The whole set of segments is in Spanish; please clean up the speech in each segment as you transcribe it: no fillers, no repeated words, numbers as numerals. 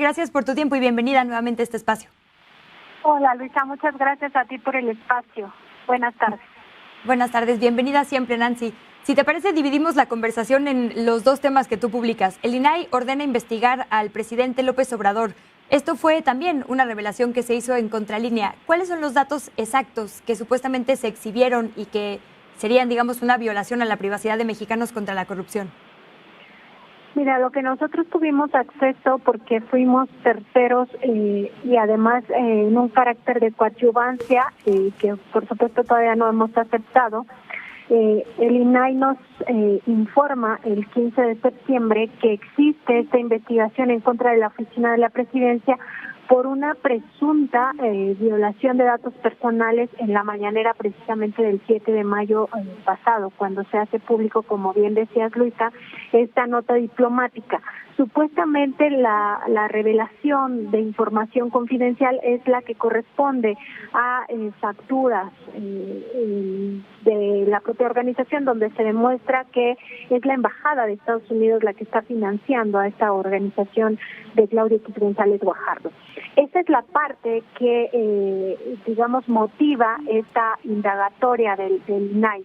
gracias por tu tiempo y bienvenida nuevamente a este espacio. Hola Luisa, muchas gracias a ti por el espacio. Buenas tardes. Buenas tardes, bienvenida siempre, Nancy. Si te parece, dividimos la conversación en los dos temas que tú publicas. El INAI ordena investigar al presidente López Obrador. Esto fue también una revelación que se hizo en Contralínea. ¿Cuáles son los datos exactos que supuestamente se exhibieron y que serían, digamos, una violación a la privacidad de mexicanos contra la corrupción? Mira, lo que nosotros tuvimos acceso porque fuimos terceros y además en un carácter de coadyuvancia que por supuesto todavía no hemos aceptado, el INAI nos informa el 15 de septiembre que existe esta investigación en contra de la Oficina de la Presidencia por una presunta violación de datos personales en la mañanera precisamente del 7 de mayo pasado, cuando se hace público, como bien decías Luisa, esta nota diplomática. Supuestamente la revelación de información confidencial es la que corresponde a facturas de la propia organización, donde se demuestra que es la Embajada de Estados Unidos la que está financiando a esta organización de Claudio X González Guajardo. Esa es la parte que, digamos, motiva esta indagatoria del INAI,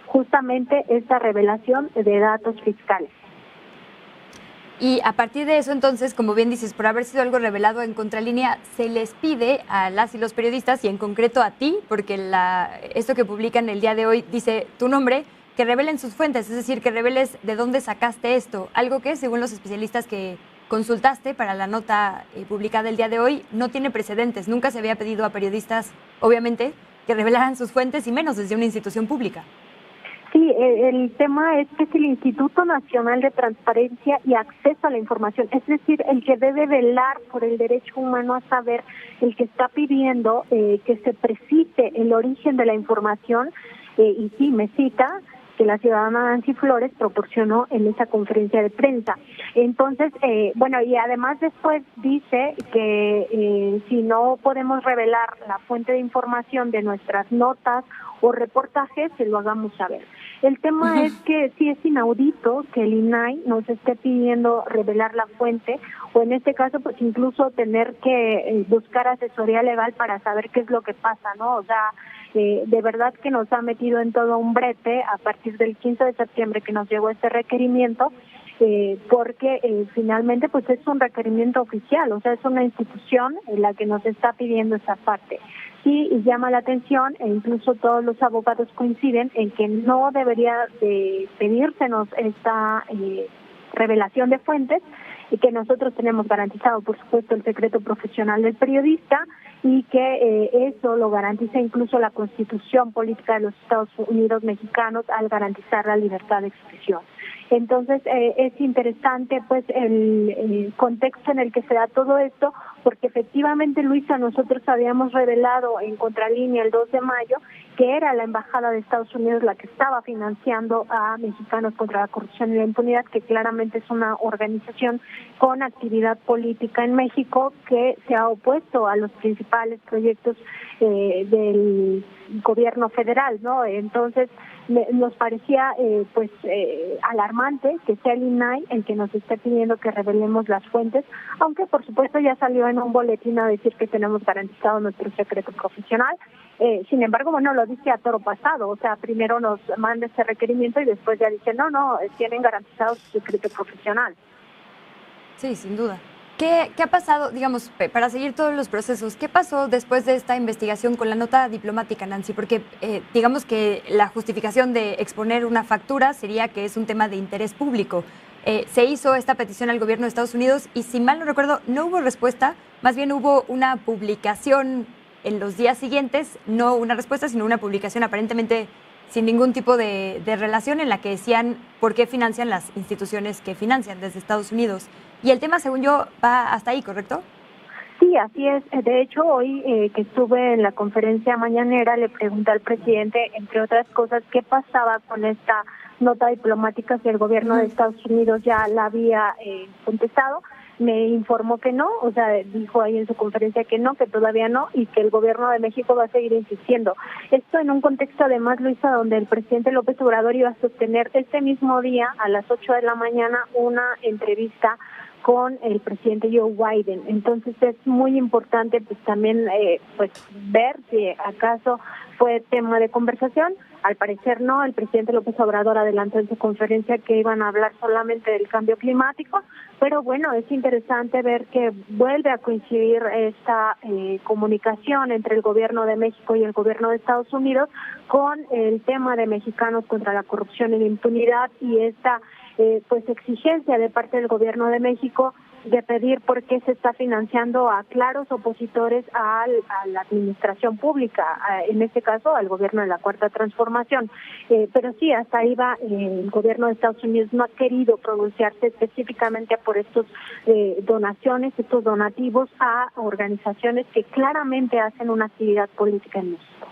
justamente esta revelación de datos fiscales. Y a partir de eso, entonces, como bien dices, por haber sido algo revelado en Contralínea, se les pide a las y los periodistas, y en concreto a ti, porque esto que publican el día de hoy dice tu nombre, que revelen sus fuentes, es decir, que reveles de dónde sacaste esto, algo que, según los especialistas que consultaste para la nota publicada el día de hoy, no tiene precedentes. Nunca se había pedido a periodistas, obviamente, que revelaran sus fuentes y menos desde una institución pública. Sí, el tema es que es el Instituto Nacional de Transparencia y Acceso a la Información, es decir, el que debe velar por el derecho humano a saber, el que está pidiendo que se precise el origen de la información, y sí, me cita que la ciudadana Nancy Flores proporcionó en esa conferencia de prensa. Entonces, bueno, y además después dice que si no podemos revelar la fuente de información de nuestras notas o reportajes, se lo hagamos saber. El tema es que sí es inaudito que el INAI nos esté pidiendo revelar la fuente, o en este caso, pues incluso tener que buscar asesoría legal para saber qué es lo que pasa, ¿no? O sea, de verdad que nos ha metido en todo un brete a partir del 15 de septiembre que nos llegó este requerimiento, porque finalmente pues es un requerimiento oficial, o sea, es una institución en la que nos está pidiendo esa parte. Sí, y llama la atención, e incluso todos los abogados coinciden en que no debería de pedírsenos esta revelación de fuentes, y que nosotros tenemos garantizado, por supuesto, el secreto profesional del periodista, y que eso lo garantiza incluso la Constitución Política de los Estados Unidos Mexicanos al garantizar la libertad de expresión. Entonces, es interesante pues el contexto en el que se da todo esto, porque efectivamente, Luisa, nosotros habíamos revelado en Contralínea el 2 de mayo que era la Embajada de Estados Unidos la que estaba financiando a Mexicanos contra la Corrupción y la Impunidad, que claramente es una organización con actividad política en México que se ha opuesto a los principales proyectos del gobierno federal, ¿no? Entonces, nos parecía alarmante que sea el INAI el que nos esté pidiendo que revelemos las fuentes, aunque por supuesto ya salió en un boletín a decir que tenemos garantizado nuestro secreto profesional. Sin embargo, bueno, lo dice a toro pasado, o sea, primero nos manda ese requerimiento y después ya dice, no, tienen garantizado su secreto profesional. Sí, sin duda. ¿Qué ha pasado, digamos, para seguir todos los procesos, qué pasó después de esta investigación con la nota diplomática, Nancy? Porque digamos que la justificación de exponer una factura sería que es un tema de interés público. Se hizo esta petición al gobierno de Estados Unidos y, si mal no recuerdo, no hubo respuesta, más bien hubo una publicación en los días siguientes, no una respuesta, sino una publicación aparentemente sin ningún tipo de relación, en la que decían por qué financian las instituciones que financian desde Estados Unidos. Y el tema, según yo, va hasta ahí, ¿correcto? Sí, así es. De hecho, hoy que estuve en la conferencia mañanera, le pregunté al presidente, entre otras cosas, qué pasaba con esta nota diplomática, si el gobierno de Estados Unidos ya la había contestado. Me informó que no, o sea, dijo ahí en su conferencia que no, que todavía no, y que el gobierno de México va a seguir insistiendo. Esto en un contexto, además, Luisa, donde el presidente López Obrador iba a sostener este mismo día, a las 8 de la mañana, una entrevista con el presidente Joe Biden. Entonces es muy importante pues también pues ver si acaso fue tema de conversación. Al parecer no, el presidente López Obrador adelantó en su conferencia que iban a hablar solamente del cambio climático, pero bueno, es interesante ver que vuelve a coincidir esta comunicación entre el gobierno de México y el gobierno de Estados Unidos con el tema de mexicanos contra la corrupción y la impunidad y esta pues exigencia de parte del gobierno de México de pedir por qué se está financiando a claros opositores a la administración pública, en este caso al gobierno de la Cuarta Transformación. Pero sí, hasta ahí va, el gobierno de Estados Unidos no ha querido pronunciarse específicamente por estos donaciones, estos donativos a organizaciones que claramente hacen una actividad política en México.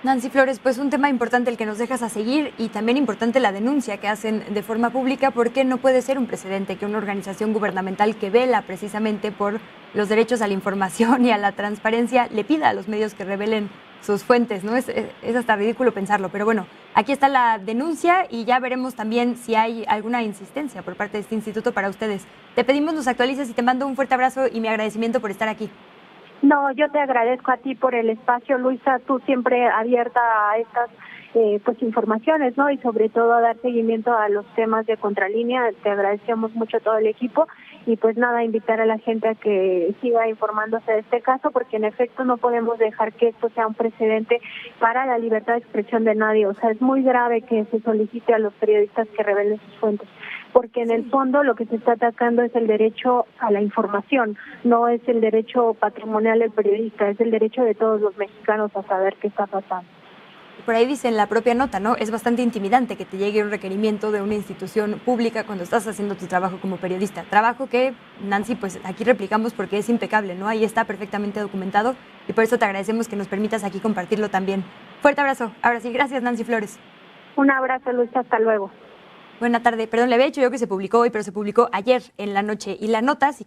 Nancy Flores, pues un tema importante el que nos dejas a seguir y también importante la denuncia que hacen de forma pública, porque no puede ser un precedente que una organización gubernamental que vela precisamente por los derechos a la información y a la transparencia le pida a los medios que revelen sus fuentes, ¿no? Es hasta ridículo pensarlo, pero bueno, aquí está la denuncia y ya veremos también si hay alguna insistencia por parte de este instituto para ustedes. Te pedimos nos actualices y te mando un fuerte abrazo y mi agradecimiento por estar aquí. No, yo te agradezco a ti por el espacio, Luisa, tú siempre abierta a estas pues informaciones, ¿no? Y sobre todo a dar seguimiento a los temas de Contralínea. Te agradecemos mucho todo el equipo y pues nada, invitar a la gente a que siga informándose de este caso, porque en efecto no podemos dejar que esto sea un precedente para la libertad de expresión de nadie. O sea, es muy grave que se solicite a los periodistas que revelen sus fuentes, porque en el fondo lo que se está atacando es el derecho a la información, no es el derecho patrimonial del periodista, es el derecho de todos los mexicanos a saber qué está pasando. Por ahí dice en la propia nota, ¿no? Es bastante intimidante que te llegue un requerimiento de una institución pública cuando estás haciendo tu trabajo como periodista. Trabajo que, Nancy, pues aquí replicamos porque es impecable, ¿no? Ahí está perfectamente documentado y por eso te agradecemos que nos permitas aquí compartirlo también. Fuerte abrazo. Ahora sí, gracias, Nancy Flores. Un abrazo, Luis, hasta luego. Buena tarde. Perdón, le había dicho yo que se publicó hoy, pero se publicó ayer en la noche. Y la nota, si